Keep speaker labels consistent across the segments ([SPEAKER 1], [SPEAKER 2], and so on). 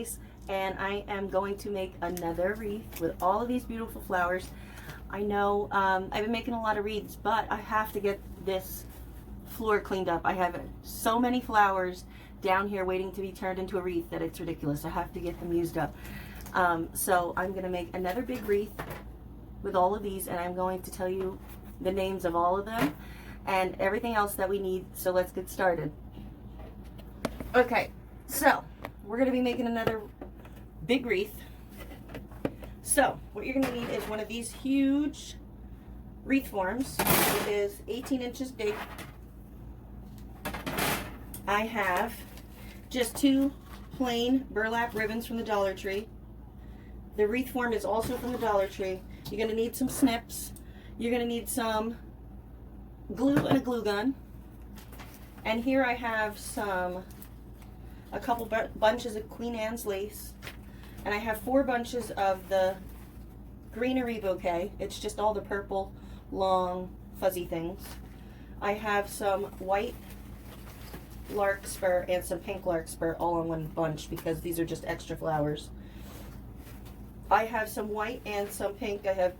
[SPEAKER 1] nice, and I am going to make another wreath with all of these beautiful flowers. I know I've been making a lot of wreaths, but I have to get this floor cleaned up. I have so many flowers down here waiting to be turned into a wreath that it's ridiculous. I have to get them used up. So I'm going to make another big wreath with all of these, and I'm going to tell you the names of all of them and everything else that we need. So let's get started. Okay, so we're going to be making another big wreath. So what you're going to need is one of these huge wreath forms. It is 18 inches big. I have just 2 plain burlap ribbons from the Dollar Tree. The wreath form is also from the Dollar Tree. You're going to need some snips. You're going to need some glue and a glue gun. And here I have a couple bunches of Queen Anne's lace. And I have 4 bunches of the greenery bouquet. It's just all the purple, long, fuzzy things. I have some white larkspur and some pink larkspur all in one bunch because these are just extra flowers. I have some white and some pink. I have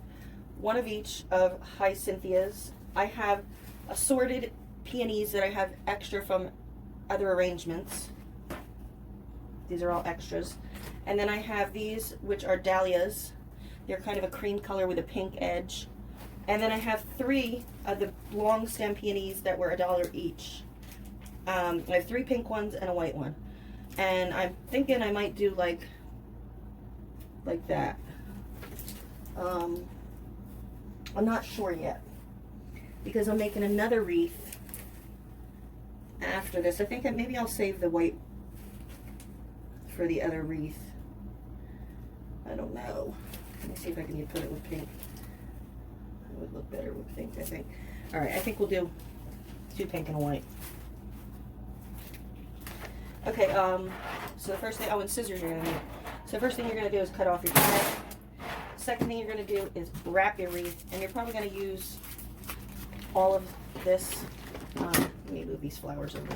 [SPEAKER 1] one of each of hyacinths. I have assorted peonies that I have extra from other arrangements. These are all extras. And then I have these, which are dahlias. They're kind of a cream color with a pink edge. And then I have 3 of the long stem peonies that were $1 each. I have 3 pink ones and a white one. And I'm thinking I might do like that. I'm not sure yet because I'm making another wreath after this. I think that maybe I'll save the white for the other wreath. I don't know. Let me see if I can put it with pink. It would look better with pink, I think. All right, I think we'll do 2 pink and a white. Okay, so the first thing, and scissors you're gonna need. So the first thing you're gonna do is cut off your tag. Second thing you're gonna do is wrap your wreath, and you're probably gonna use all of this. Let me move these flowers over.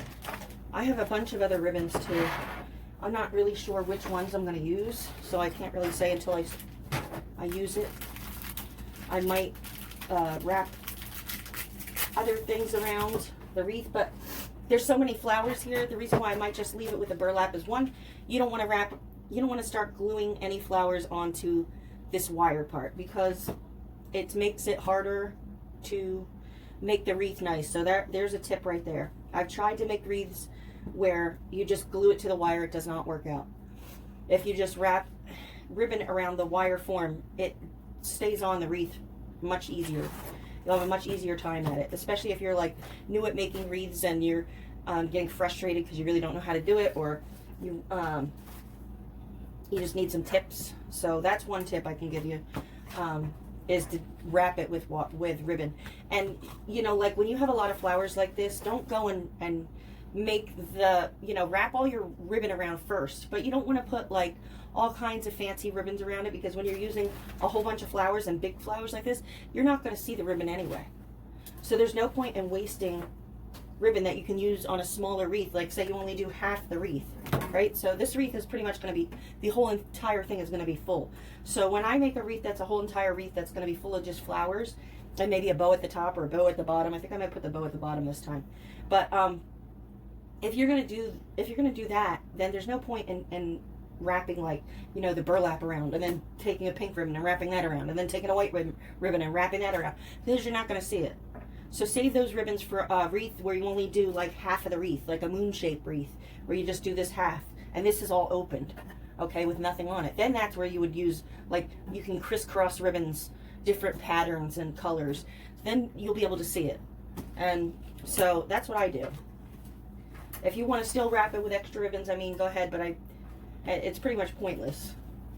[SPEAKER 1] I have a bunch of other ribbons too. I'm not really sure which ones I'm gonna use, so I can't really say until I use it. I might wrap other things around the wreath, but there's so many flowers here. The reason why I might just leave it with the burlap is, one, you don't want to start gluing any flowers onto this wire part because it makes it harder to make the wreath nice. So there's a tip right there. I've tried to make wreaths where you just glue it to the wire. It does not work out. If you just wrap ribbon around the wire form, it stays on the wreath much easier. You'll have a much easier time at it, especially if you're like new at making wreaths and you're getting frustrated because you really don't know how to do it, or you just need some tips. So that's one tip I can give you, is to wrap it with ribbon. And you know, like when you have a lot of flowers like this, don't go and make the, wrap all your ribbon around first, but you don't want to put like all kinds of fancy ribbons around it, because when you're using a whole bunch of flowers and big flowers like this, you're not going to see the ribbon anyway. So there's no point in wasting ribbon that you can use on a smaller wreath. Like say you only do half the wreath, right? So this wreath is pretty much going to be, the whole entire thing is going to be full. So when I make a wreath that's a whole entire wreath that's going to be full of just flowers and maybe a bow at the top or a bow at the bottom, I think I might put the bow at the bottom this time. But if you're gonna do that, then there's no point in wrapping like, the burlap around and then taking a pink ribbon and wrapping that around and then taking a white ribbon and wrapping that around, because you're not gonna see it. So save those ribbons for a wreath where you only do like half of the wreath, like a moon shaped wreath where you just do this half and this is all opened, okay, with nothing on it. Then that's where you would use, like, you can crisscross ribbons, different patterns and colors. Then you'll be able to see it. And so that's what I do. If you want to still wrap it with extra ribbons, I mean, go ahead, but it's pretty much pointless.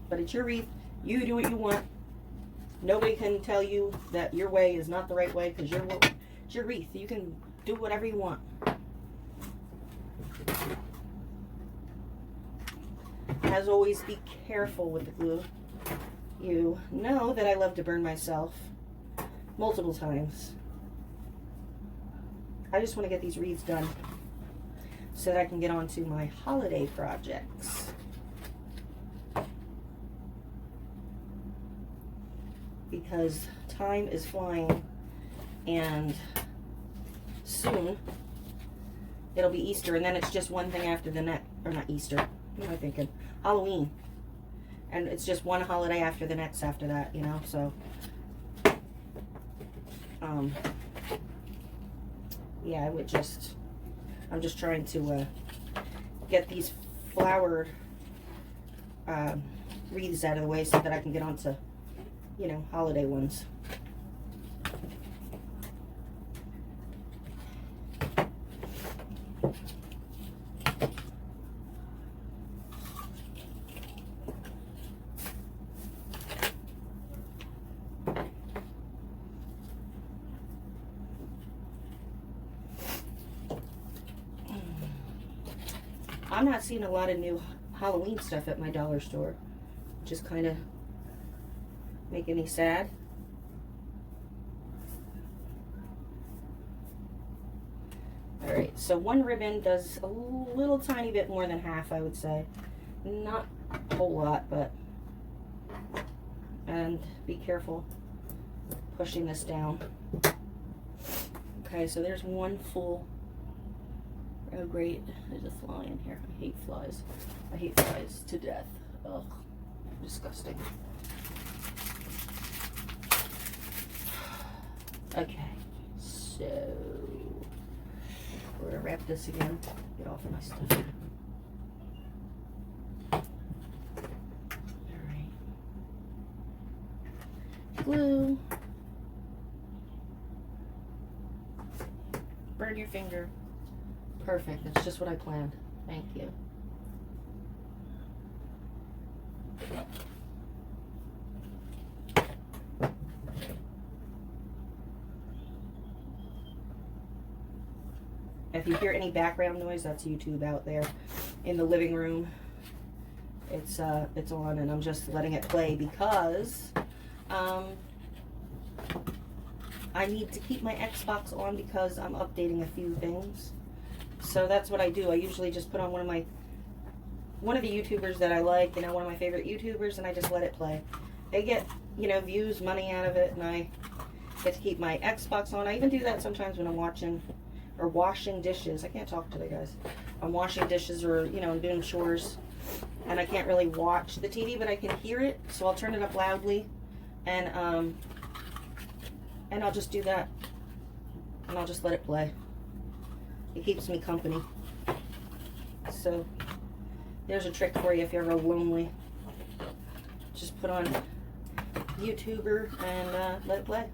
[SPEAKER 1] But it's your wreath. You do what you want. Nobody can tell you that your way is not the right way, because it's your wreath. You can do whatever you want. As always, be careful with the glue. You know that I love to burn myself multiple times. I just want to get these wreaths done so that I can get on to my holiday projects. because time is flying, and soon it'll be Easter, and then it's just one thing after the next, or not Easter, what am I thinking? Halloween. And it's just one holiday after the next after that, you know, so, yeah, I'm just trying to, get these flowered, wreaths out of the way so that I can get onto, you know, holiday ones. I'm not seeing a lot of new Halloween stuff at my dollar store, which is kind of making me sad. All right, so one ribbon does a little tiny bit more than half, I would say. Not a whole lot, but, and be careful pushing this down. Okay, so there's one full. Oh great, there's a fly in here. I hate flies. I hate flies to death. Ugh, disgusting. Okay, so we're gonna wrap this again. Get off my stuff. Alright. Glue. Burn your finger. Perfect, that's just what I planned. Thank you. If you hear any background noise, that's YouTube out there in the living room. It's on, and I'm just letting it play because I need to keep my Xbox on because I'm updating a few things. So that's what I do. I usually just put on one of the YouTubers that I like, you know, one of my favorite YouTubers, and I just let it play. They get, you know, views, money out of it, and I get to keep my Xbox on. I even do that sometimes when I'm watching or washing dishes. I can't talk today, guys. I'm washing dishes or, you know, doing chores, and I can't really watch the TV, but I can hear it, so I'll turn it up loudly, and I'll just do that, and I'll just let it play. It keeps me company. So there's a trick for you if you're ever lonely. Just put on YouTuber and let it play.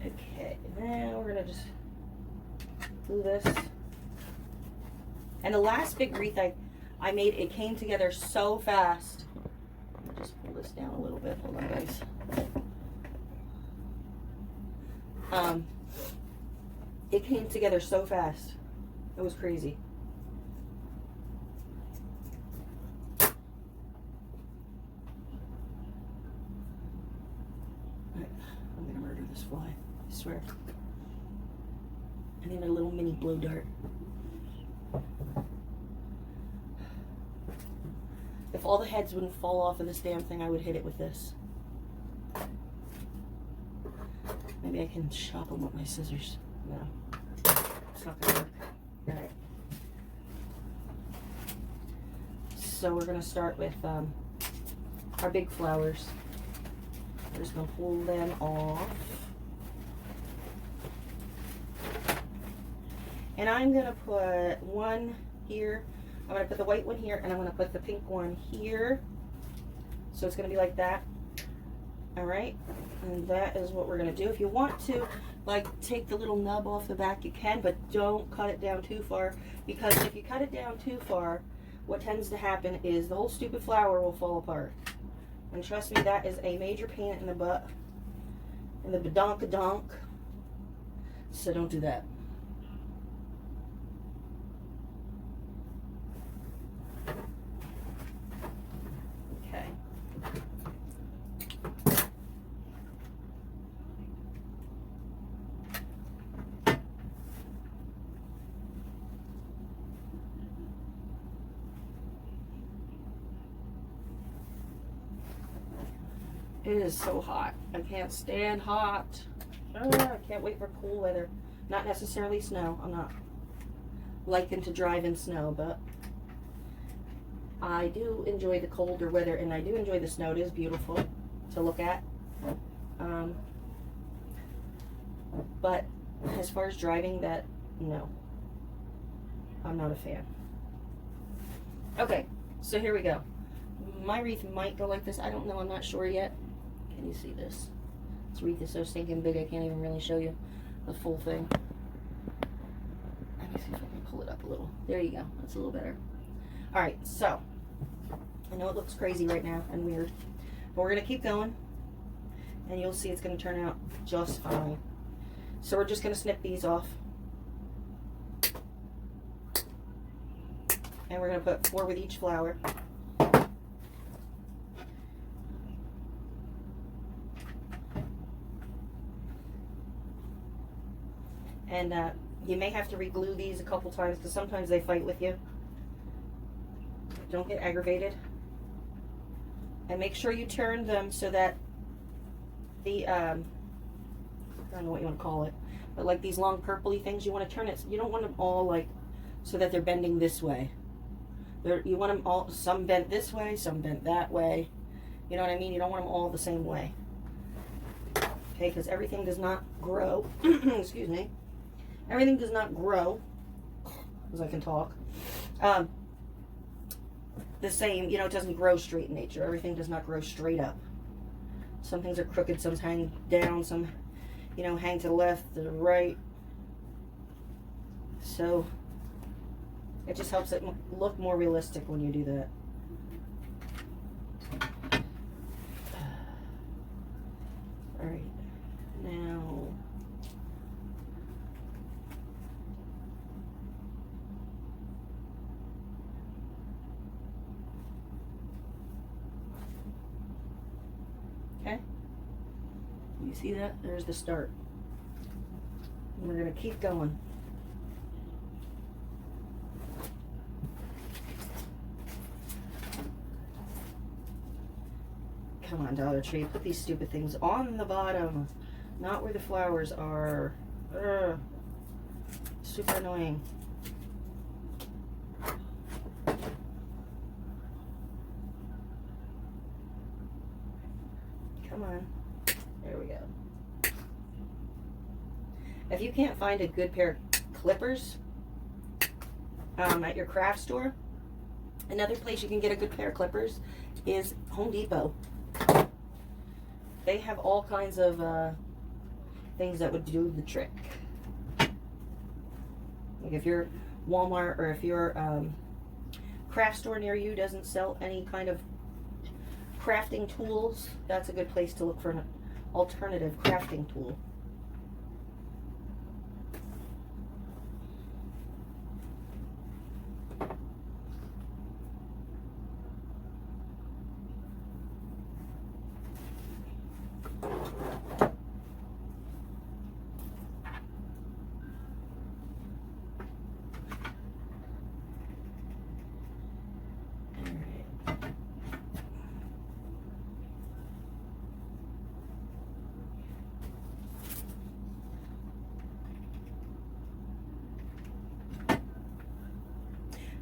[SPEAKER 1] Okay, now we're gonna just glue this. And the last big wreath I made, it came together so fast. Let me just pull this down a little bit. Hold on, guys. It came together so fast. It was crazy. I'm gonna murder this fly, I swear. I need a little mini blow dart. If all the heads wouldn't fall off of this damn thing, I would hit it with this. Maybe I can chop them with my scissors. No, it's not gonna work. All right. So we're gonna start with our big flowers. We're just gonna pull them off. And I'm gonna put one here. I'm gonna put the white one here, and I'm gonna put the pink one here. So it's gonna be like that. All right, and that is what we're gonna do. If you want to, like, take the little nub off the back, you can, but don't cut it down too far, because if you cut it down too far, what tends to happen is the whole stupid flower will fall apart. And trust me, that is a major pain in the butt, in the badonkadonk. So don't do that. It is so hot. I can't stand hot. I can't wait for cool weather. Not necessarily snow. I'm not liking to drive in snow, but I do enjoy the colder weather, and I do enjoy the snow. It is beautiful to look at. But as far as driving, that, no. I'm not a fan. Okay, so here we go. My wreath might go like this. I don't know. I'm not sure yet. Can you see this? This wreath is so stinking big I can't even really show you the full thing. Let me see if I can pull it up a little. There you go. That's a little better. Alright, so I know it looks crazy right now and weird, but we're going to keep going and you'll see it's going to turn out just fine. So we're just going to snip these off. And we're going to put 4 with each flower. And you may have to re-glue these a couple times because sometimes they fight with you. Don't get aggravated. And make sure you turn them so that the, I don't know what you want to call it, but like these long purpley things, you want to turn it. You don't want them all like so that they're bending this way. You want them all, some bent this way, some bent that way. You know what I mean? You don't want them all the same way. Okay, because everything does not grow. Excuse me. Everything does not grow, as I can talk, the same. You know, it doesn't grow straight in nature. Everything does not grow straight up. Some things are crooked, some hang down, some, you know, hang to the left, to the right. So it just helps it look more realistic when you do that. All right, now okay, you see that? There's the start. And we're going to keep going. Come on, Dollar Tree, put these stupid things on the bottom, not where the flowers are. Ugh. Super annoying. Come on. There we go. If you can't find a good pair of clippers at your craft store, another place you can get a good pair of clippers is Home Depot. They have all kinds of things that would do the trick. Like if your Walmart or if your craft store near you doesn't sell any kind of crafting tools, that's a good place to look for an alternative crafting tool.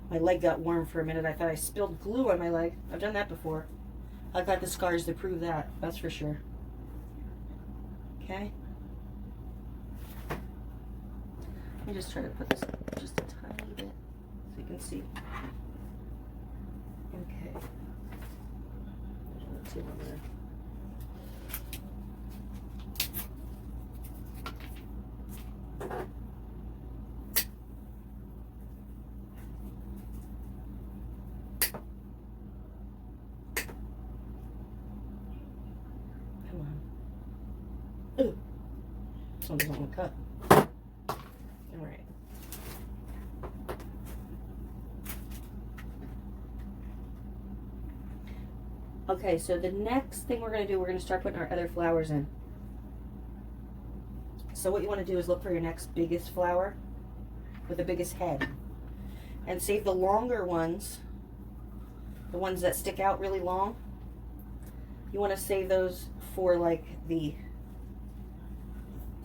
[SPEAKER 1] My leg got warm for a minute. I thought I spilled glue on my leg. I've done that before. I've got the scars to prove that. That's for sure. Okay. Let me just try to put this just a tiny bit so you can see. Okay. There's two on there. Ooh, this one doesn't want to cut. All right. Okay, so the next thing we're going to do, we're going to start putting our other flowers in. So what you want to do is look for your next biggest flower with the biggest head. And save the longer ones, the ones that stick out really long. You want to save those for like to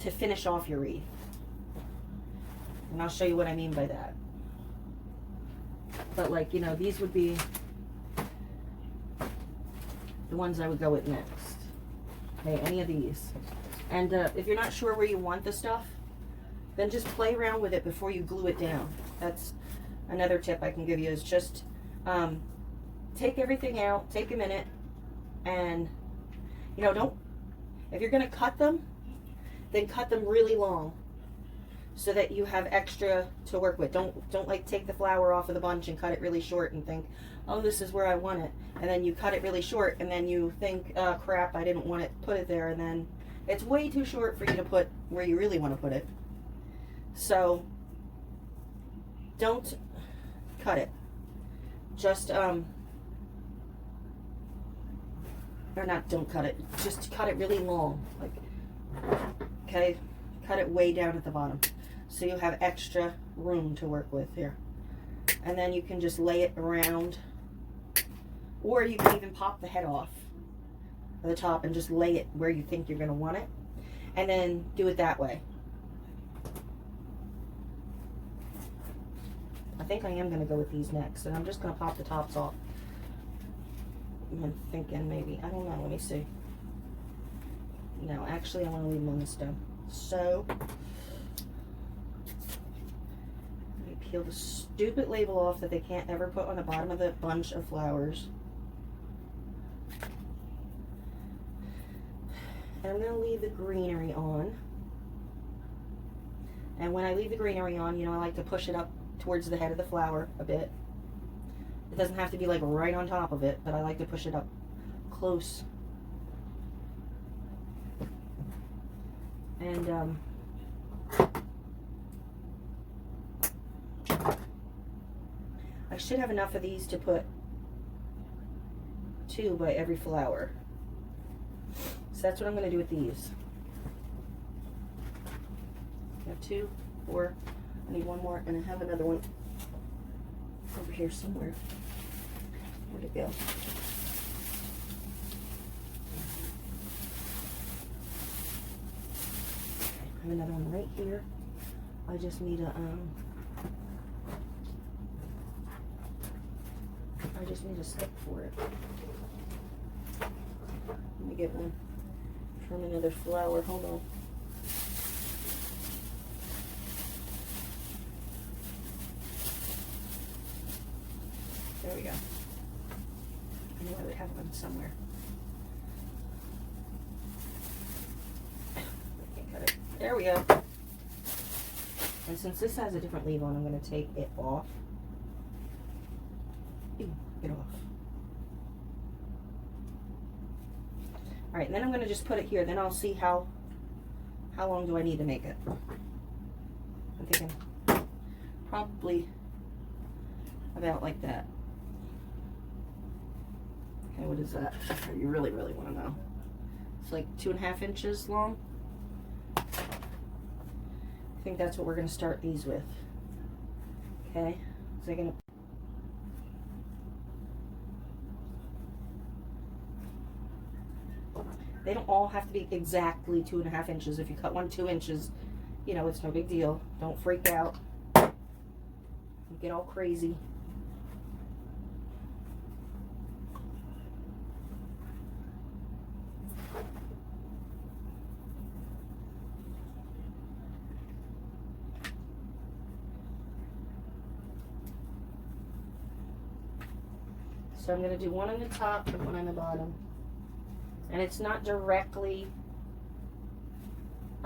[SPEAKER 1] finish off your wreath. And I'll show you what I mean by that. But like, you know, these would be the ones I would go with next. Okay, any of these. And if you're not sure where you want the stuff, then just play around with it before you glue it down. That's another tip I can give you, is just take everything out, take a minute, and, you know, if you're gonna cut them, then cut them really long so that you have extra to work with. Don't like take the flower off of the bunch and cut it really short and think, oh, this is where I want it. And then you cut it really short and then you think, oh, crap, I didn't want it, put it there, and then it's way too short for you to put where you really want to put it. So don't cut it. Just or not, don't cut it. Just cut it really long. Like, okay, cut it way down at the bottom so you have extra room to work with here. And then you can just lay it around, or you can even pop the head off at the top and just lay it where you think you're going to want it, and then do it that way. I think I am going to go with these next, and I'm just going to pop the tops off. I'm thinking maybe, I don't know, let me see. No, actually I want to leave them on the stem. So, let me peel the stupid label off that they can't ever put on the bottom of the bunch of flowers. And I'm going to leave the greenery on. And when I leave the greenery on, you know, I like to push it up towards the head of the flower a bit. It doesn't have to be like right on top of it, but I like to push it up close. And I should have enough of these to put 2 by every flower. So that's what I'm going to do with these. I have 2, 4, I need 1 more, and I have another one over here somewhere. Where'd it go? I have another one right here. I just need a stick for it. Let me get one from another flower. Hold on. There we go. I knew I would have one somewhere. I can't cut it. There we go. And since this has a different leaf on, I'm going to take it off. Get off. Alright, and then I'm going to just put it here. Then I'll see how long do I need to make it. I'm thinking probably about like that. Okay, what is that? You really, really want to know. It's like 2.5 inches long. I think that's what we're going to start these with. Okay, so they're going to. They don't all have to be exactly 2.5 inches. If you cut one 2 inches, you know, it's no big deal. Don't freak out. Don't get all crazy. So I'm going to do one on the top and one on the bottom. And it's not directly,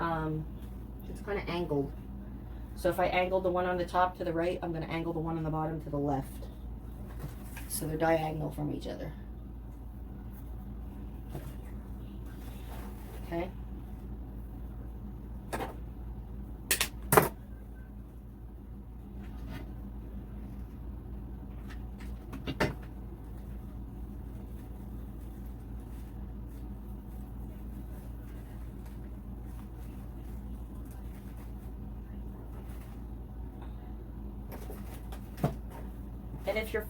[SPEAKER 1] it's kind of angled. So if I angle the one on the top to the right, I'm going to angle the one on the bottom to the left. So they're diagonal from each other. Okay. And if one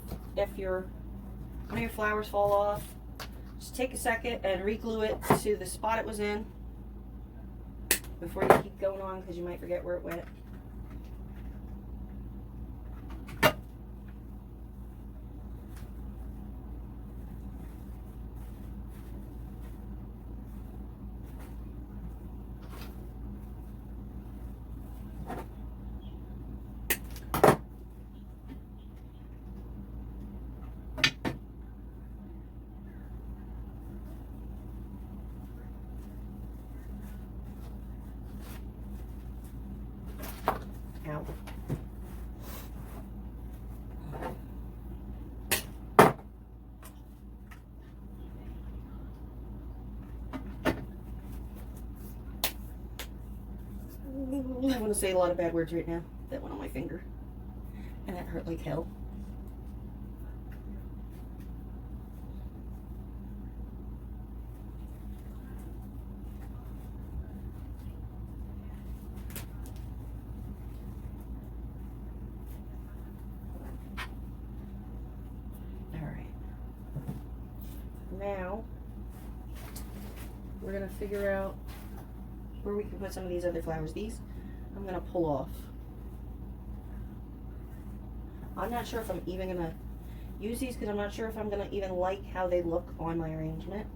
[SPEAKER 1] of your flowers fall off, just take a second and re-glue it to the spot it was in before you keep going on, because you might forget where it went. Ow. I want to say a lot of bad words right now. That went on my finger. And that hurt like hell. Now, we're going to figure out where we can put some of these other flowers. These, I'm going to pull off. I'm not sure if I'm even going to use these because I'm not sure if I'm going to even like how they look on my arrangement.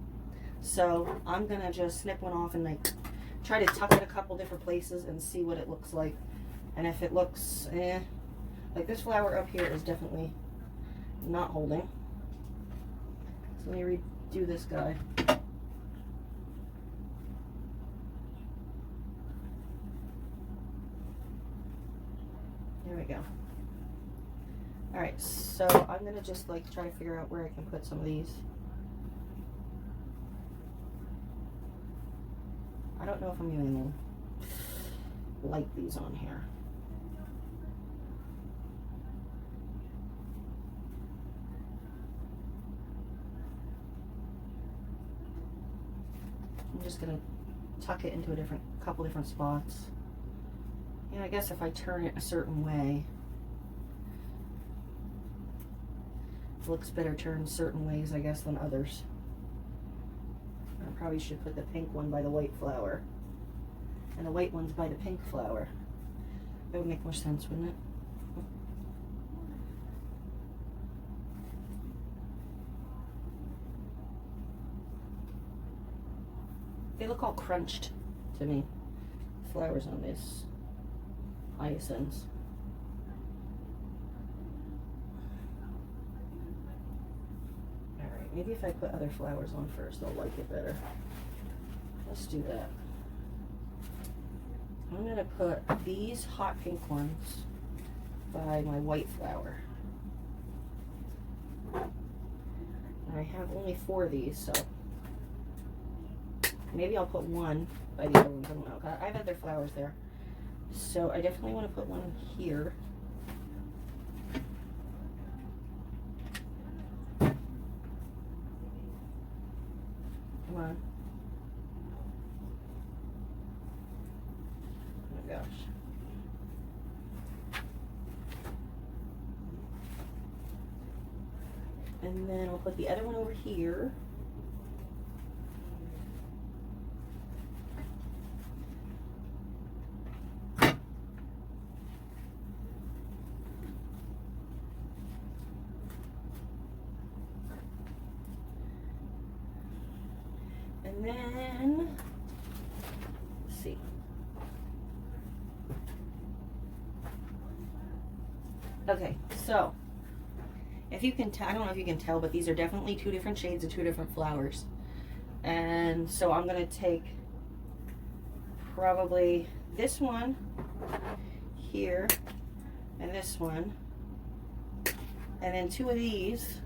[SPEAKER 1] So, I'm going to just snip one off and like try to tuck it a couple different places and see what it looks like. And if it looks, like this flower up here is definitely not holding. So let me redo this guy. There we go. Alright, so I'm going to just like try to figure out where I can put some of these. I don't know if I'm even going to like these on here. I'm just going to tuck it into a couple different spots. Yeah, I guess if I turn it a certain way, it looks better turned certain ways, I guess, than others. I probably should put the pink one by the white flower, and the white one's by the pink flower. That would make more sense, wouldn't it? They look all crunched to me. Flowers on this hyacinths. Alright, maybe if I put other flowers on first, I'll like it better. Let's do that. I'm going to put these hot pink ones by my white flower. And I have only 4 of these, so maybe I'll put one by the other ones. I don't know. I have other flowers there. So I definitely want to put one here. Come on. Oh my gosh. And then I'll put the other one over here. And then, let's see. Okay, so if you can tell, I don't know if you can tell, but these are definitely 2 different shades of 2 different flowers. And so I'm going to take probably this one here and this one, and then 2 of these.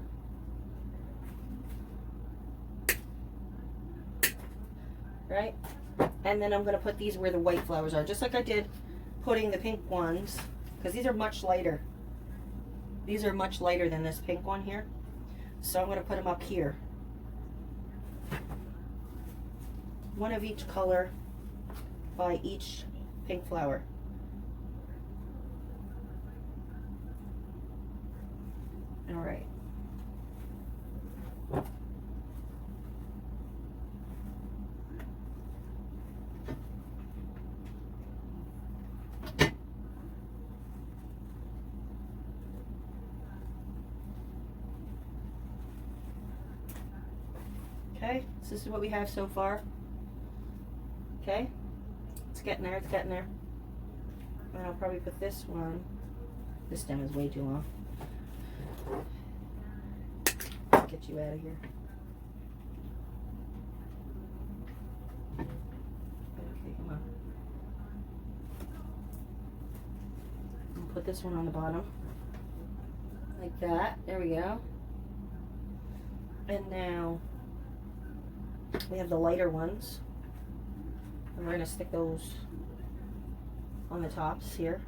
[SPEAKER 1] Right? And then I'm going to put these where the white flowers are, just like I did putting the pink ones, because these are much lighter. These are much lighter than this pink one here. So I'm going to put them up here. One of each color by each pink flower. All right. So this is what we have so far. Okay, it's getting there, it's getting there. And I'll probably put this one. This stem is way too long. Get you out of here. Okay, come on. I'll put this one on the bottom. Like that. There we go. And now we have the lighter ones. And we're going to stick those on the tops here.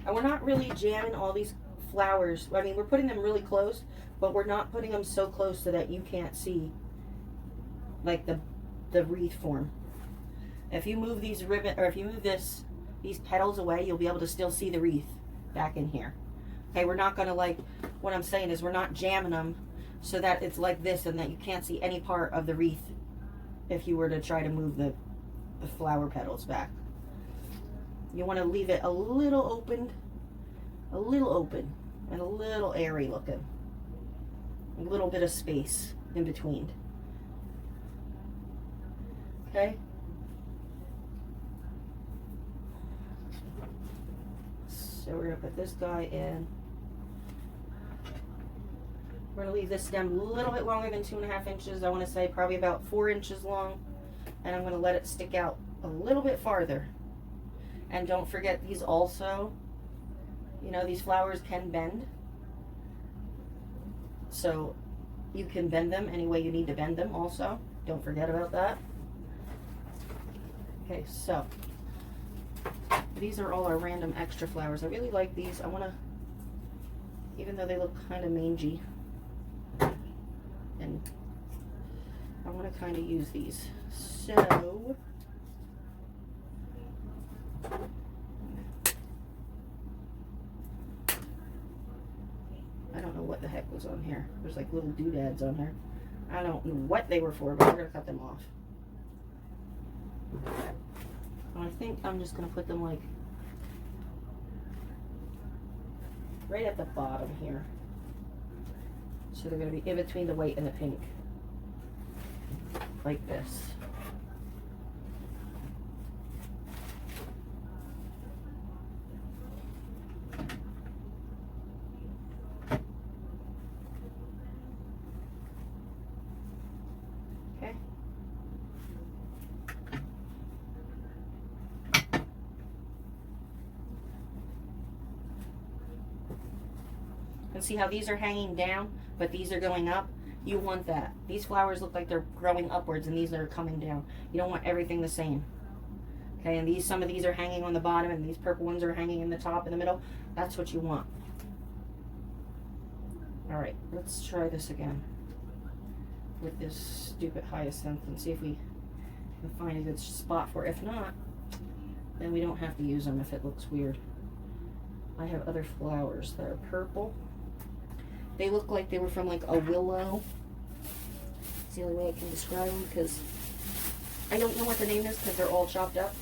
[SPEAKER 1] And we're not really jamming all these flowers. I mean, we're putting them really close, but we're not putting them so close so that you can't see like the wreath form. If you move these ribbon, or if you move these petals away, you'll be able to still see the wreath back in here. Okay, we're not gonna, like, what I'm saying is we're not jamming them so that it's like this and that you can't see any part of the wreath if you were to try to move the flower petals back. You want to leave it a little open, and a little airy looking. A little bit of space in between. Okay? So we're going to put this guy in. We're going to leave this stem a little bit longer than 2.5 inches. I want to say probably about 4 inches long. And I'm going to let it stick out a little bit farther. And don't forget, these also, you know, these flowers can bend. So you can bend them any way you need to bend them also. Don't forget about that. Okay, so these are all our random extra flowers. I really like these. I want to, even though they look kind of mangy, and I want to kind of use these. So I don't know what the heck was on here. There's like little doodads on here. I don't know what they were for, but we're going to cut them off. And I think I'm just going to put them like right at the bottom here. So they're going to be in between the white and the pink. Like this. Okay. And see how these are hanging down, but these are going up? You want that. These flowers look like they're growing upwards, and these are coming down. You don't want everything the same. Okay, and some of these are hanging on the bottom, and these purple ones are hanging in the top, in the middle. That's what you want. All right, let's try this again with this stupid hyacinth and see if we can find a good spot for it. If not, then we don't have to use them if it looks weird. I have other flowers that are purple. They look like they were from like a willow. It's the only way I can describe them, because I don't know what the name is because they're all chopped up.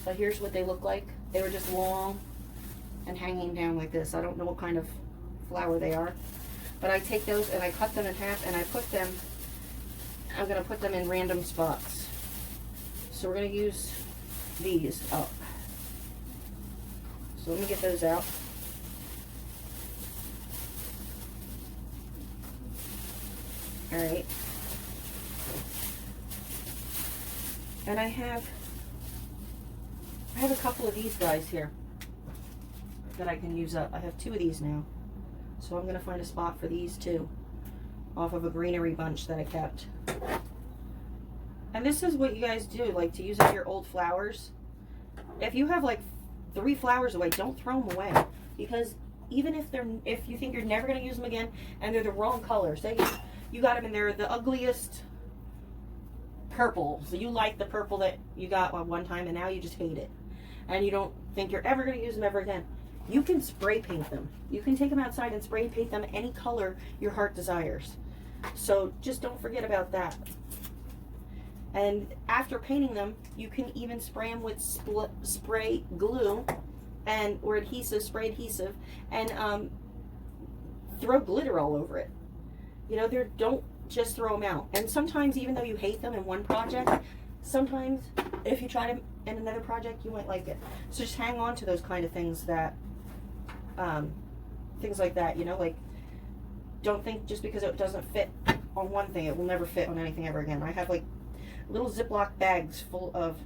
[SPEAKER 1] But here's what they look like. They were just long and hanging down like this. I don't know what kind of flower they are. But I take those and I cut them in half and I put them, I'm going to put them in random spots. So we're going to use these up. So let me get those out. All right. And I have a couple of these guys here that I can use up. I have 2 of these now. So I'm going to find a spot for these too, off of a greenery bunch that I kept. And this is what you guys do, like to use up your old flowers. If you have like 3 flowers away, don't throw them away, because even if you think you're never going to use them again and they're the wrong color, say you got them and they're the ugliest purple, so you like the purple that you got one time and now you just hate it and you don't think you're ever going to use them ever again, you can spray paint them. You can take them outside and spray paint them any color your heart desires. So just don't forget about that. And after painting them, you can even spray them with spray glue or adhesive, spray adhesive, and throw glitter all over it. You know, don't just throw them out. And sometimes, even though you hate them in one project, sometimes if you try them in another project, you might like it. So just hang on to those kind of things that, things like that, you know, like, don't think just because it doesn't fit on one thing, it will never fit on anything ever again. I have like little Ziploc bags full of,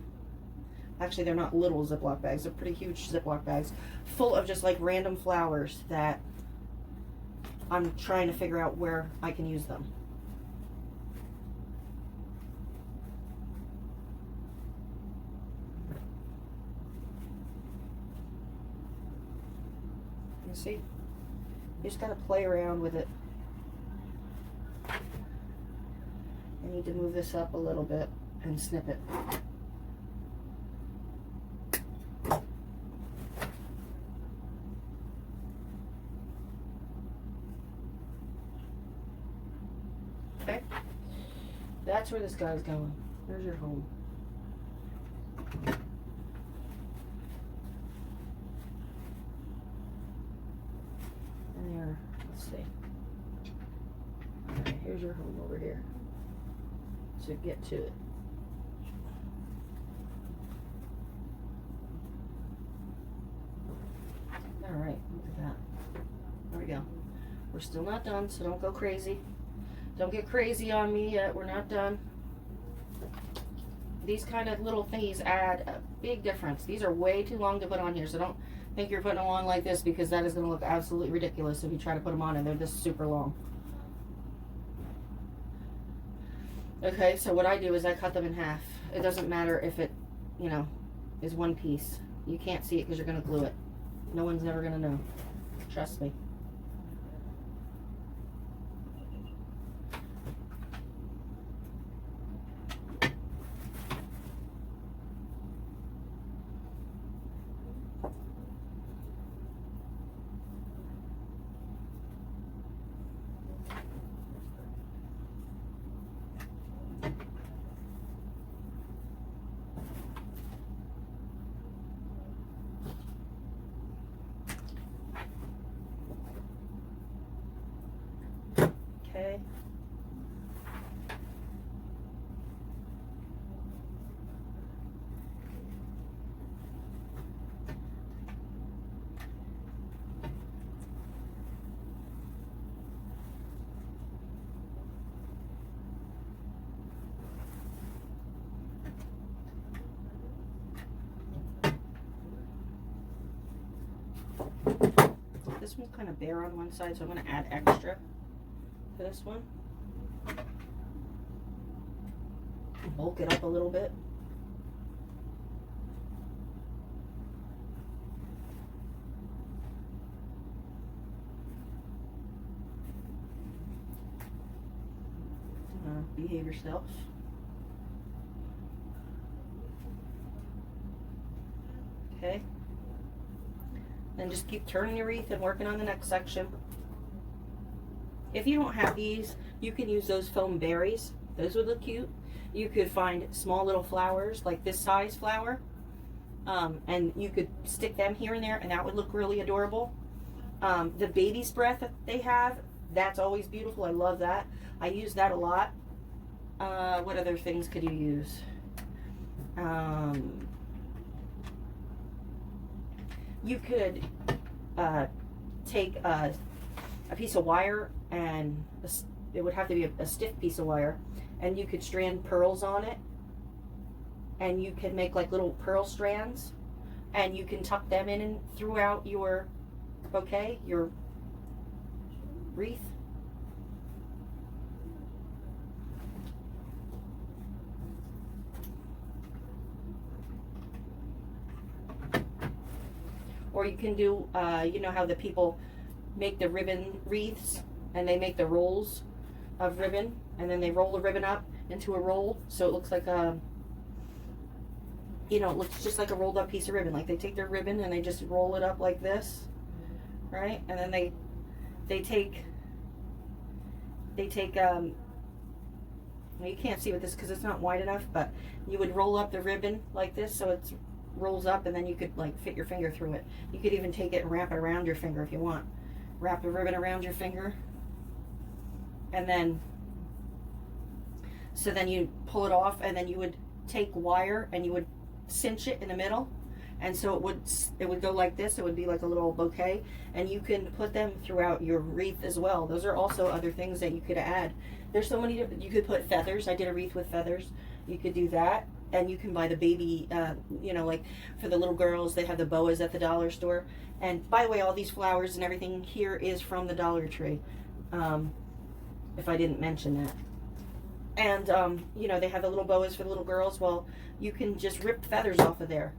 [SPEAKER 1] actually they're not little Ziploc bags, they're pretty huge Ziploc bags, full of just like random flowers that I'm trying to figure out where I can use them. You see? You just gotta play around with it. I need to move this up a little bit and snip it. Okay, that's where this guy's going. There's your home. And there, let's see. Alright, here's your home over here. To get to it. Alright, look at that. There we go. We're still not done, so don't go crazy. Don't get crazy on me yet. We're not done. These kind of little thingies add a big difference. These are way too long to put on here, so don't think you're putting them on like this, because that is going to look absolutely ridiculous if you try to put them on and they're this super long. Okay, so what I do is I cut them in half. It doesn't matter if it, you know, is one piece. You can't see it because you're going to glue it. No one's never going to know. Trust me. Okay. This one's kind of bare on one side, so I'm going to add extra to this one. Bulk it up a little bit. Behave yourself. Okay. Then just keep turning your wreath and working on the next section. If you don't have these, you can use those foam berries. Those would look cute. You could find small little flowers, like this size flower, and you could stick them here and there, and that would look really adorable. The baby's breath that they have, that's always beautiful. I love that. I use that a lot. What other things could you use? You could take a piece of wire, and it would have to be a stiff piece of wire, and you could strand pearls on it, and you can make like little pearl strands, and you can tuck them in and throughout your bouquet, your wreath. Or you can do, you know how the people make the ribbon wreaths, and they make the rolls of ribbon, and then they roll the ribbon up into a roll, so it looks like a, you know, it looks just like a rolled up piece of ribbon. Like they take their ribbon and they just roll it up like this, right? And then they take, well, you can't see with this because it's not wide enough, but you would roll up the ribbon like this, so it's rolls up, and then you could like fit your finger through it. You could even take it and wrap it around your finger if you want. Wrap the ribbon around your finger. and then, so then you pull it off, and then you would take wire and you would cinch it in the middle, and so it would go like this. It would be like a little bouquet, and you can put them throughout your wreath as well. Those are also other things that you could add. There's so many different. You could put feathers. I did a wreath with feathers. You could do that, and you can buy the baby, you know, like for the little girls, they have the boas at the dollar store. And by the way, all these flowers and everything here is from the Dollar Tree, if I didn't mention that. And you know, they have the little boas for the little girls. Well, you can just rip feathers off of there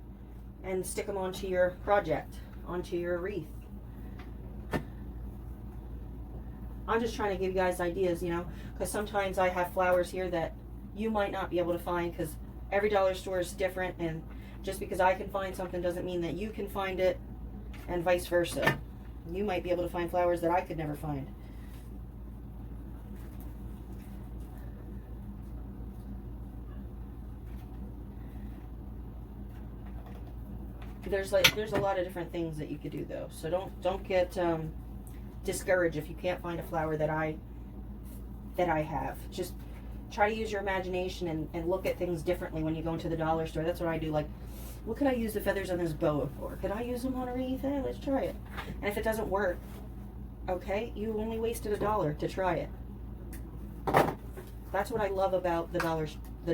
[SPEAKER 1] and stick them onto your project, onto your wreath. I'm just trying to give you guys ideas, you know, because sometimes I have flowers here that you might not be able to find, because every dollar store is different, and just because I can find something doesn't mean that you can find it, and vice versa. You might be able to find flowers that I could never find. There's a lot of different things that you could do though, so don't get discouraged if you can't find a flower that I have. Just try to use your imagination and look at things differently when you go into the dollar store. That's what I do. Like, what could I use the feathers on this boa for? Could I use them on a wreath? Hey, let's try it. And if it doesn't work, okay, you only wasted $1 to try it. That's what I love about the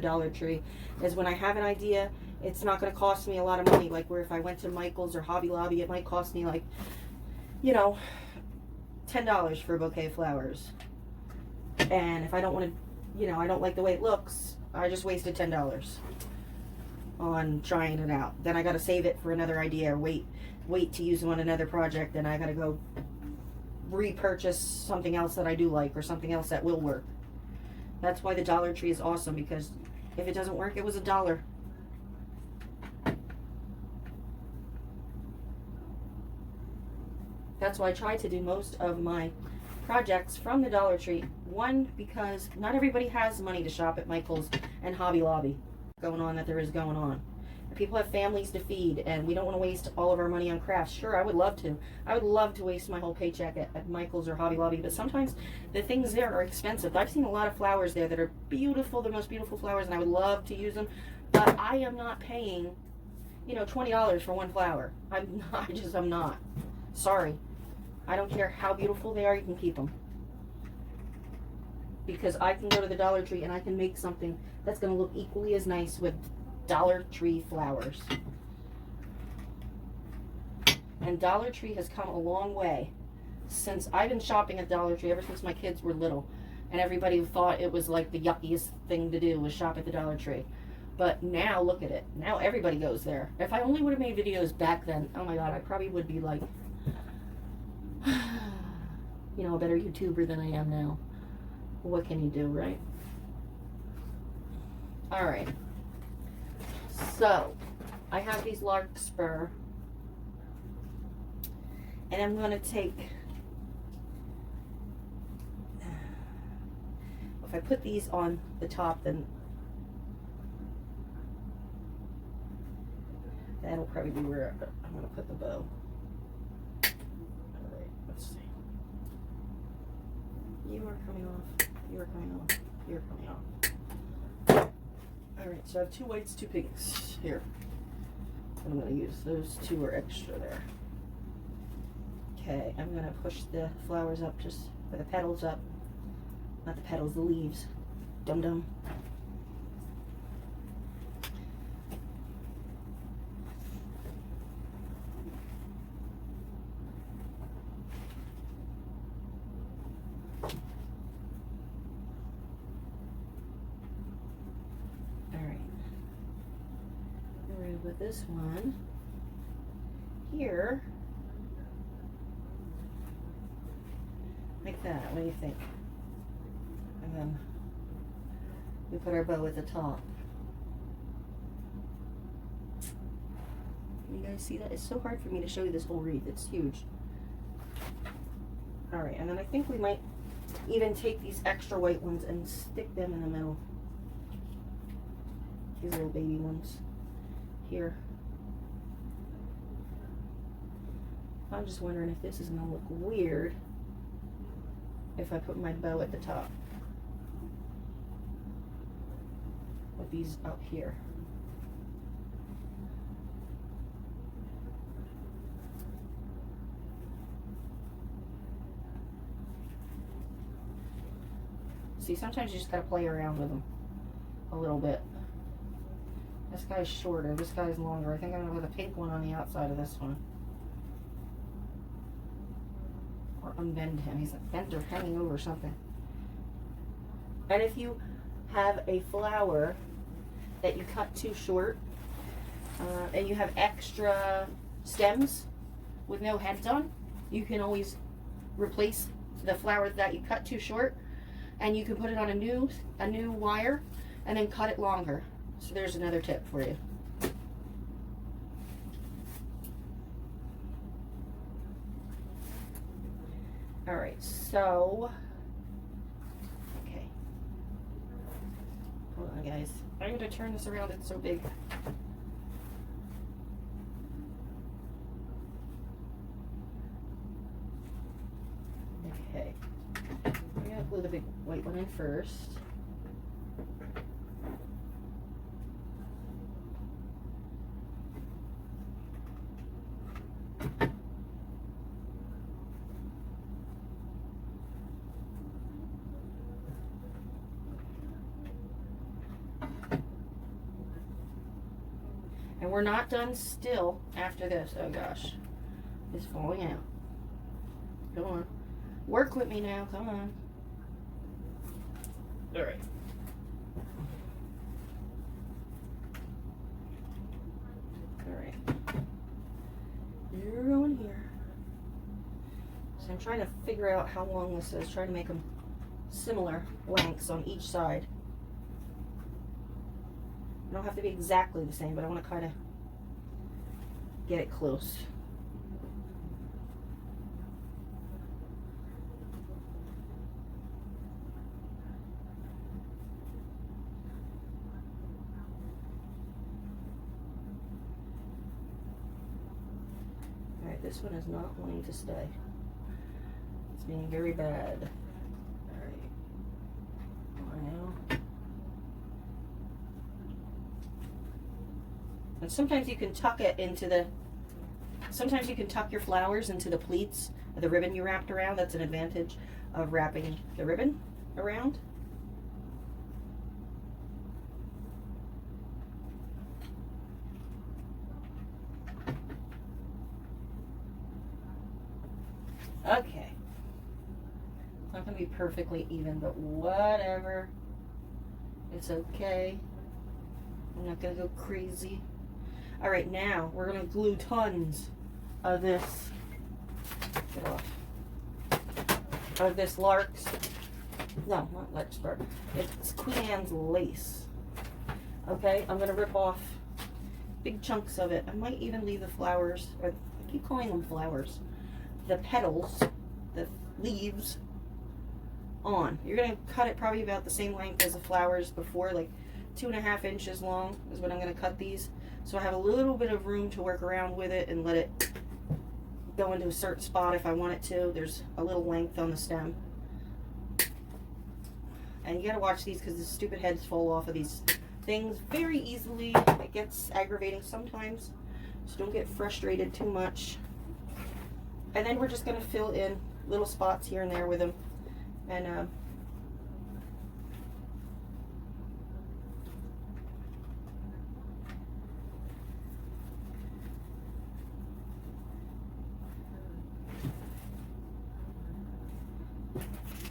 [SPEAKER 1] Dollar Tree, is when I have an idea, it's not going to cost me a lot of money. Like, where if I went to Michael's or Hobby Lobby, it might cost me, like, you know, $10 for a bouquet of flowers. And if I don't want to, you know, I don't like the way it looks, I just wasted $10 on trying it out. Then I got to save it for another idea, or wait to use them on another project, and I got to go repurchase something else that I do like, or something else that will work. That's why the Dollar Tree is awesome, because if it doesn't work, it was $1. That's why I try to do most of my projects from the Dollar Tree. One, because not everybody has money to shop at Michael's and Hobby Lobby going on that there is going on. People have families to feed, and we don't want to waste all of our money on crafts. Sure, I would love to. I would love to waste my whole paycheck at Michael's or Hobby Lobby, but sometimes the things there are expensive. I've seen a lot of flowers there that are beautiful, the most beautiful flowers, and I would love to use them, but I am not paying, you know, $20 for one flower. I'm not. Sorry. I don't care how beautiful they are, you can keep them. Because I can go to the Dollar Tree and I can make something that's going to look equally as nice with Dollar Tree flowers. And Dollar Tree has come a long way since I've been shopping at Dollar Tree ever since my kids were little. And everybody thought it was like the yuckiest thing to do was shop at the Dollar Tree. But now, look at it. Now everybody goes there. If I only would have made videos back then, oh my God, I probably would be like, you know, a better YouTuber than I am now. What can you do, right? All right. So, I have these larkspur, and I'm going to take, if I put these on the top, then that'll probably be where I'm going to put the bow. All right, let's see. You are coming off. You are coming off. You're coming off. Alright, so I have 2 whites, 2 pinks here. I'm going to use those 2 are extra there. Okay, I'm going to push the flowers up, just, or the petals up. Not the petals, the leaves. Dum-dum. With this one here, like that. What do you think? And then we put our bow at the top. Can you guys see that? It's so hard for me to show you this whole wreath. It's huge. All right, and then I think we might even take these extra white ones and stick them in the middle. These little baby ones. Here. I'm just wondering if this is going to look weird if I put my bow at the top. With these up here. See, sometimes you just gotta play around with them a little bit. This guy's shorter, this guy's longer. I think I'm gonna put a pink one on the outside of this one. Or unbend him. He's bent or hanging over something. And if you have a flower that you cut too short, and you have extra stems with no heads on, you can always replace the flower that you cut too short, and you can put it on a new wire and then cut it longer. So there's another tip for you. All right, so, okay. Hold on, guys. I'm going to turn this around, it's so big. Okay. I'm going to glue the big white one in first. And we're not done still after this. Oh gosh, it's falling out. Come on. Work with me now, come on. All right. All right. You're going here. So I'm trying to figure out how long this is, trying to make them similar lengths on each side. They don't have to be exactly the same, but I want to kind of get it close. Alright, this one is not wanting to stay. It's being very bad. Alright. Now. And sometimes you can tuck it into the, sometimes you can tuck your flowers into the pleats, the ribbon you wrapped around. That's an advantage of wrapping the ribbon around. Okay. It's not going to be perfectly even, but whatever. It's okay. I'm not going to go crazy. All right, now we're going to glue tons of this, get off, of this Lark's, no, not Larkspur, it's Queen Anne's lace. Okay, I'm going to rip off big chunks of it. I might even leave the flowers, or I keep calling them flowers, the petals, the leaves on. You're going to cut it probably about the same length as the flowers before, like 2.5 inches long is what I'm going to cut these. So I have a little bit of room to work around with it and let it go into a certain spot if I want it to. There's a little length on the stem. And you got to watch these because the stupid heads fall off of these things very easily. It gets aggravating sometimes. So don't get frustrated too much. And then we're just going to fill in little spots here and there with them. And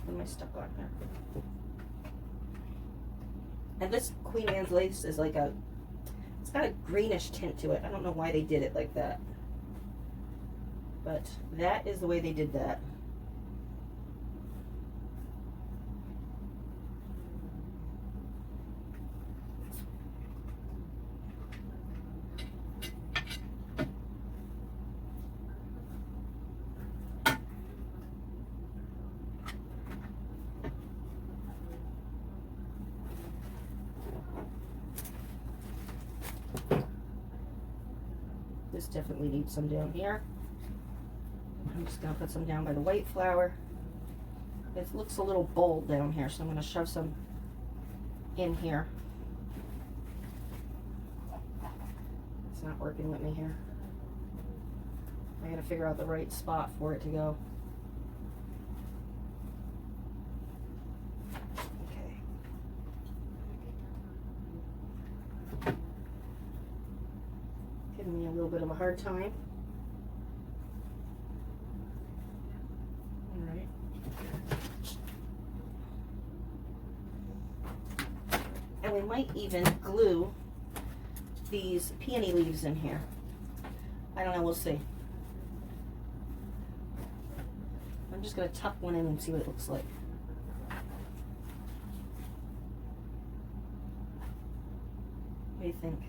[SPEAKER 1] what am I stuck on here? And this Queen Anne's lace is like a, it's got a greenish tint to it. I don't know why they did it like that. But that is the way they did that. This definitely needs some down here. I'm just going to put some down by the white flower. It looks a little bold down here, so I'm going to shove some in here. It's not working with me here. I got to figure out the right spot for it to go. Okay. Giving me a little bit of a hard time. All right. And we might even glue these peony leaves in here. I don't know, we'll see. I'm just going to tuck one in and see what it looks like. What do you think?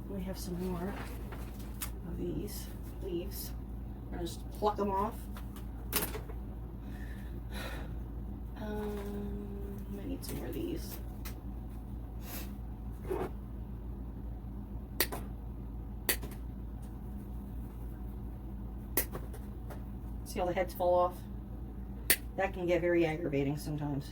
[SPEAKER 1] We have some more of these leaves. I'm gonna just pluck them off. I need some more of these. See how the heads fall off? That can get very aggravating sometimes.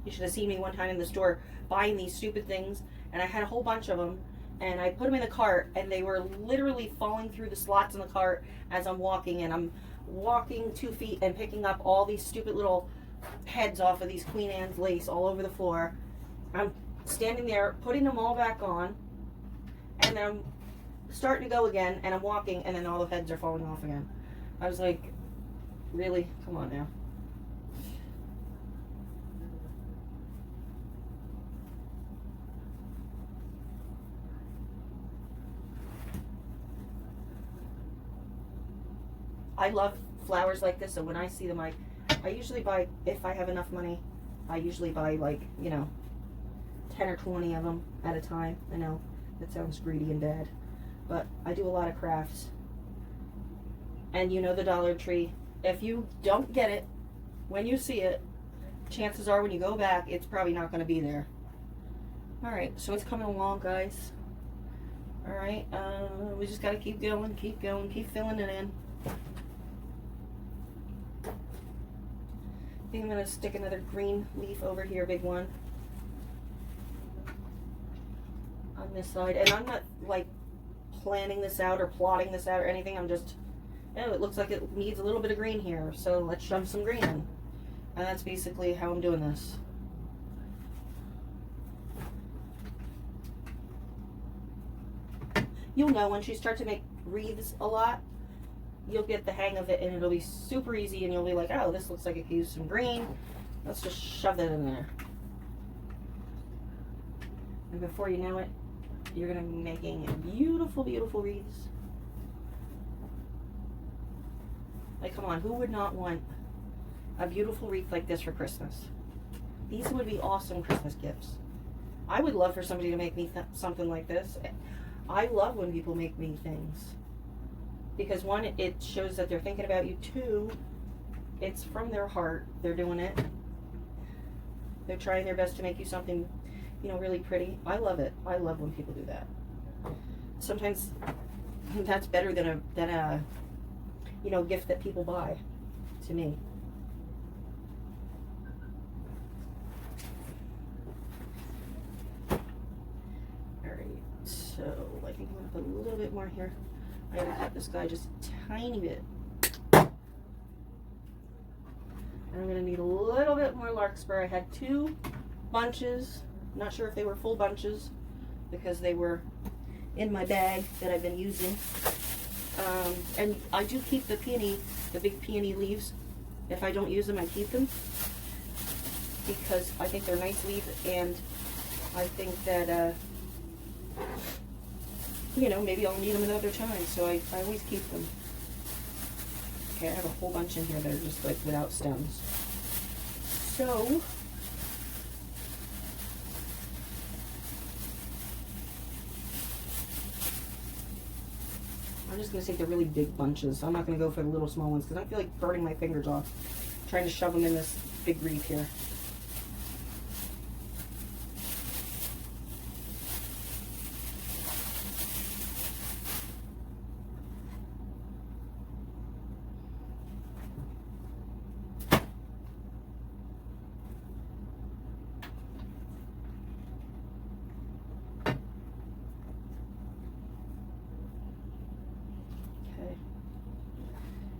[SPEAKER 1] You should have seen me one time in the store buying these stupid things, and I had a whole bunch of them, and I put them in the cart, and they were literally falling through the slots in the cart as I'm walking, and I'm walking 2 feet and picking up all these stupid little heads off of these Queen Anne's lace all over the floor. I'm standing there putting them all back on, and then I'm starting to go again, and I'm walking, and then all the heads are falling off again. I was like, really? Come on now. I love flowers like this, so when I see them, I usually buy, if I have enough money, I usually buy like, 10 or 20 of them at a time. I know that sounds greedy and bad, but I do a lot of crafts. And you know the Dollar Tree, if you don't get it when you see it, chances are when you go back, it's probably not going to be there. All right, so it's coming along, guys. All right, we just got to keep going, keep filling it in. I think I'm going to stick another green leaf over here, big one, on this side. And I'm not like planning this out or plotting this out or anything. I'm just, oh, it looks like it needs a little bit of green here, so let's shove some green in. And that's basically how I'm doing this. You'll know once you start to make wreaths a lot, you'll get the hang of it, and it'll be super easy, and you'll be like, oh, this looks like it could use some green. Let's just shove that in there. And before you know it, you're going to be making beautiful, beautiful wreaths. Like, come on, who would not want a beautiful wreath like this for Christmas? These would be awesome Christmas gifts. I would love for somebody to make me something like this. I love when people make me things. Because one, it shows that they're thinking about you. Two, it's from their heart. They're doing it. They're trying their best to make you something, really pretty. I love it. I love when people do that. Sometimes that's better than a gift that people buy, to me. All right, so I think I'm gonna put a little bit more here. I gotta cut this guy just a tiny bit. And I'm gonna need a little bit more larkspur. I had 2 bunches. Not sure if they were full bunches because they were in my bag that I've been using. And I do keep the big peony leaves. If I don't use them, I keep them because I think they're nice leaves, and I think that, you know, maybe I'll need them another time, so I always keep them. Okay, I have a whole bunch in here that are just like without stems. So, I'm just going to take the really big bunches. I'm not going to go for the little small ones because I feel like burning my fingers off trying to shove them in this big wreath here.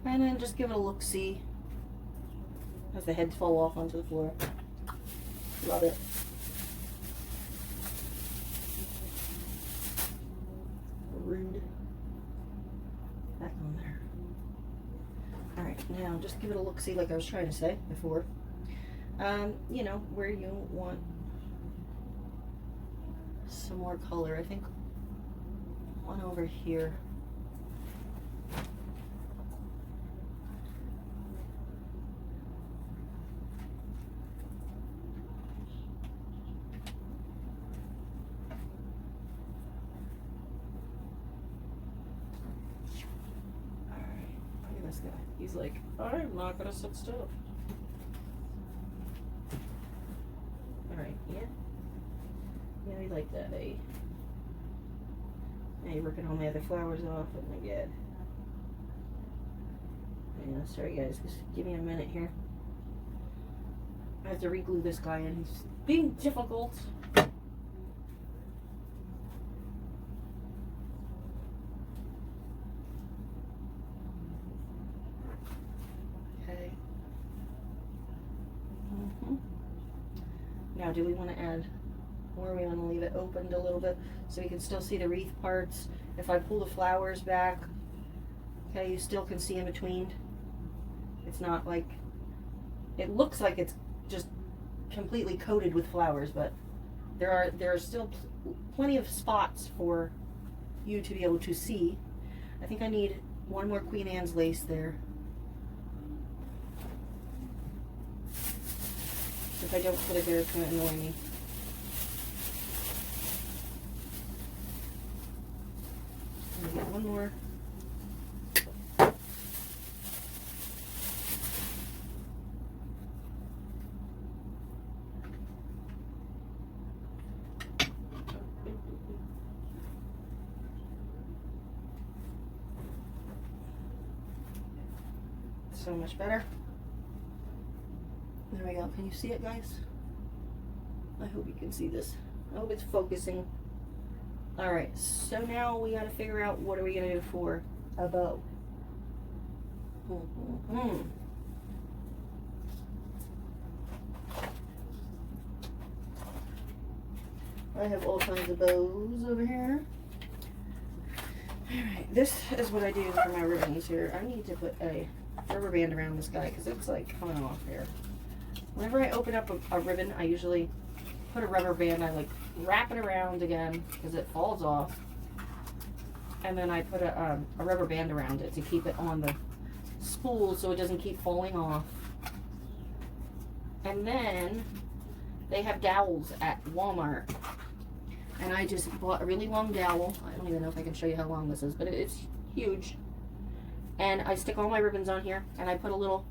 [SPEAKER 1] And then just give it a look-see as the heads fall off onto the floor. Love it. Rude. Back on there. Alright, now just give it a look-see like I was trying to say before. You know, where you want some more color. I think one over here. This guy. He's like, I'm not gonna sit still. Alright, yeah. Yeah, I like that, eh? Now you're ripping all my other flowers off. Oh my god. Yeah, sorry guys, just give me a minute here. I have to re-glue this guy in. He's being difficult. Now, do we want to add, or we want to leave it opened a little bit so we can still see the wreath parts? If I pull the flowers back, okay, you still can see in between. It's not like, it looks like it's just completely coated with flowers, but there are still plenty of spots for you to be able to see. I think I need one more Queen Anne's lace there. If I don't put it there, it's going to annoy me. I'm going to get one more. So much better. There we go. Can you see it, guys? I hope you can see this. I hope it's focusing. Alright, so now we got to figure out what are we going to do for a bow. I have all kinds of bows over here. Alright, this is what I do for my ribbons here. I need to put a rubber band around this guy because it's like coming off here. Whenever I open up a ribbon, I usually put a rubber band. I like wrap it around again because it falls off, and then I put a rubber band around it to keep it on the spool so it doesn't keep falling off. And then they have dowels at Walmart, and I just bought a really long dowel. I don't even know if I can show you how long this is, but it's huge. And I stick all my ribbons on here, and I put a little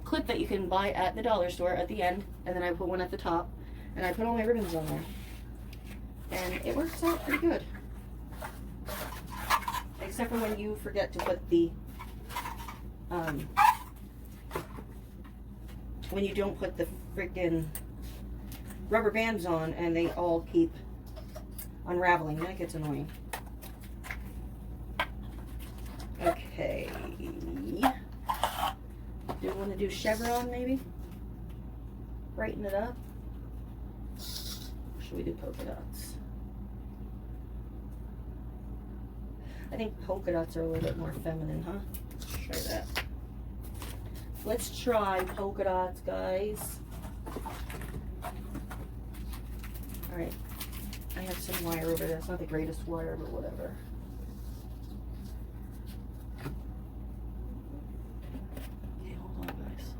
[SPEAKER 1] clip that you can buy at the dollar store at the end, and then I put one at the top, and I put all my ribbons on there, and it works out pretty good, except for when you forget to put the when you don't put the freaking rubber bands on and they all keep unraveling. That gets annoying. Okay. Do you want to do chevron maybe? Brighten it up? Or should we do polka dots? I think polka dots are a little bit more feminine, huh? Let's try that. Let's try polka dots, guys. Alright, have some wire over there. It's not the greatest wire, but whatever. Okay, hold on, guys.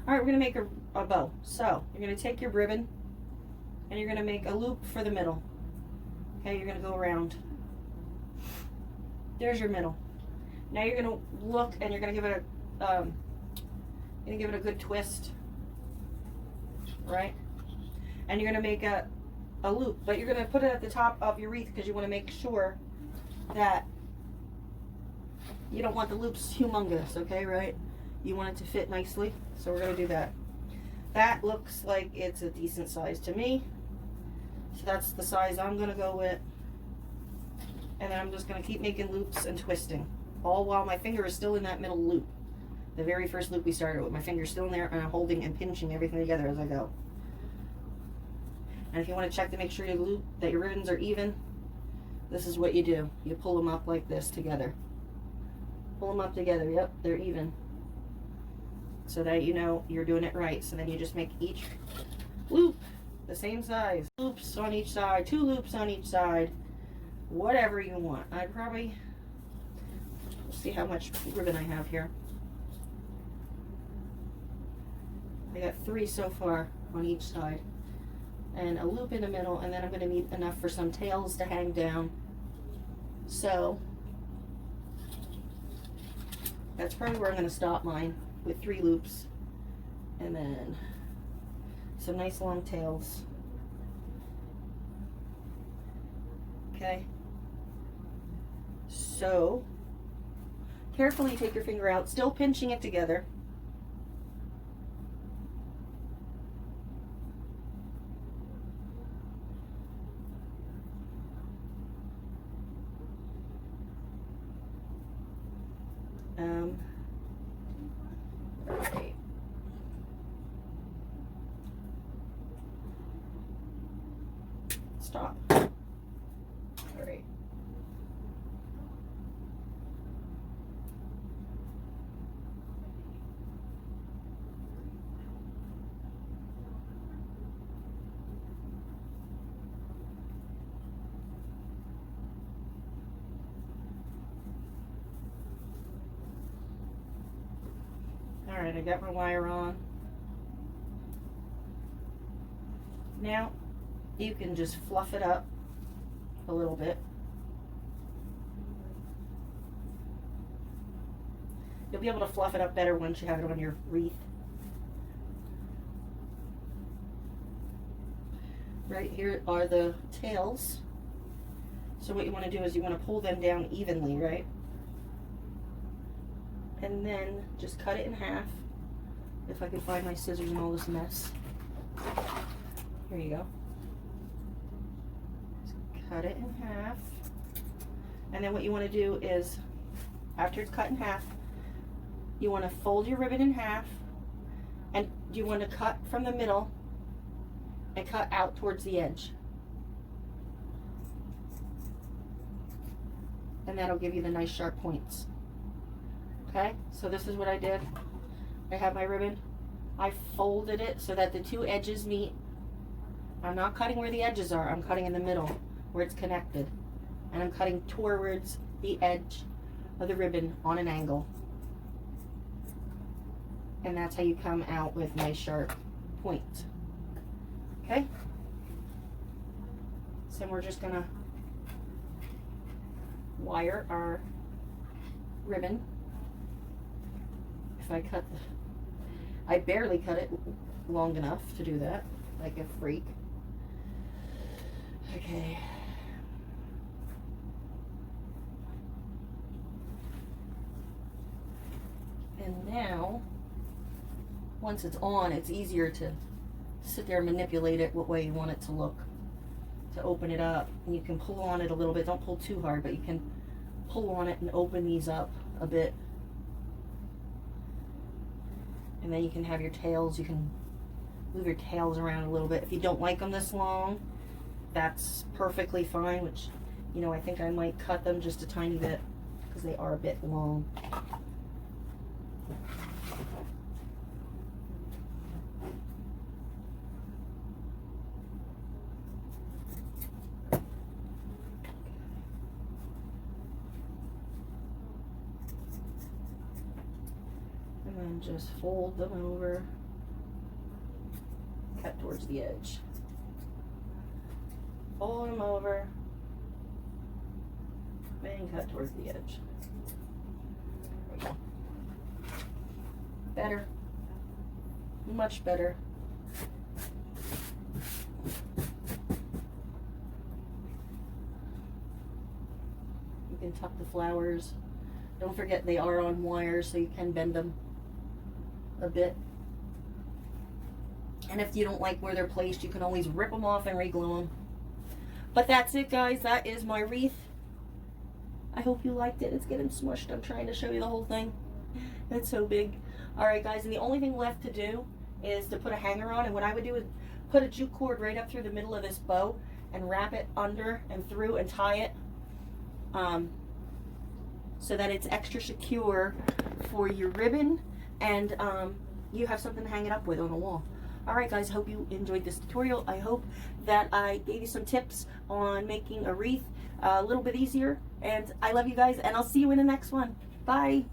[SPEAKER 1] All right, we're gonna make a bow. So you're gonna take your ribbon and you're gonna make a loop for the middle. Okay, you're gonna go around. There's your middle. Now you're gonna look and you're gonna give it a good twist, right? And you're gonna make a loop, but you're gonna put it at the top of your wreath because you want to make sure that you don't want the loops humongous, okay, right? You want it to fit nicely, so we're gonna do that. That looks like it's a decent size to me, so that's the size I'm gonna go with. And then I'm just gonna keep making loops and twisting, all while my finger is still in that middle loop. The very first loop we started with, my finger's still in there, and I'm holding and pinching everything together as I go. And if you want to check to make sure that your ribbons are even, this is what you do. You pull them up like this together. Pull them up together. Yep, they're even. So that you know you're doing it right. So then you just make each loop the same size. Loops on each side, 2 loops on each side, whatever you want. I probably, see how much ribbon I have here. I got 3 so far on each side. And a loop in the middle, and then I'm going to need enough for some tails to hang down. So that's probably where I'm going to stop mine, with 3 loops, and then some nice long tails. Okay, so carefully take your finger out, still pinching it together. Right. Stop. All right. All right, I got my wire on. Now you can just fluff it up a little bit. You'll be able to fluff it up better once you have it on your wreath. Right here are the tails. So what you want to do is you want to pull them down evenly, right? And then just cut it in half. If I can find my scissors in all this mess. Here you go. Just cut it in half. And then what you want to do is, after it's cut in half, you want to fold your ribbon in half, and you want to cut from the middle and cut out towards the edge. And that'll give you the nice sharp points. Okay, so this is what I did. I have my ribbon. I folded it so that the 2 edges meet. I'm not cutting where the edges are. I'm cutting in the middle where it's connected. And I'm cutting towards the edge of the ribbon on an angle. And that's how you come out with nice sharp points. Okay? So we're just gonna wire our ribbon. If I cut I barely cut it long enough to do that, like a freak. Okay. And now, once it's on, it's easier to sit there and manipulate it what way you want it to look. To open it up, and you can pull on it a little bit. Don't pull too hard, but you can pull on it and open these up a bit. And then you can have your tails, you can move your tails around a little bit. If you don't like them this long, that's perfectly fine, which, you know, I think I might cut them just a tiny bit because they are a bit long. And then just fold them over, cut towards the edge. Fold them over, and cut towards the edge. There we go. Better. Much better. You can tuck the flowers. Don't forget they are on wires, so you can bend them a bit. And if you don't like where they're placed, you can always rip them off and re-glue them. But that's it, guys. That is my wreath. I hope you liked it. It's getting smushed. I'm trying to show you the whole thing. It's so big. All right, guys, and the only thing left to do is to put a hanger on. And what I would do is put a jute cord right up through the middle of this bow and wrap it under and through and tie it so that it's extra secure for your ribbon, and you have something to hang it up with on the wall. All right, guys, hope you enjoyed this tutorial. I hope that I gave you some tips on making a wreath a little bit easier, and I love you guys, and I'll see you in the next one. Bye.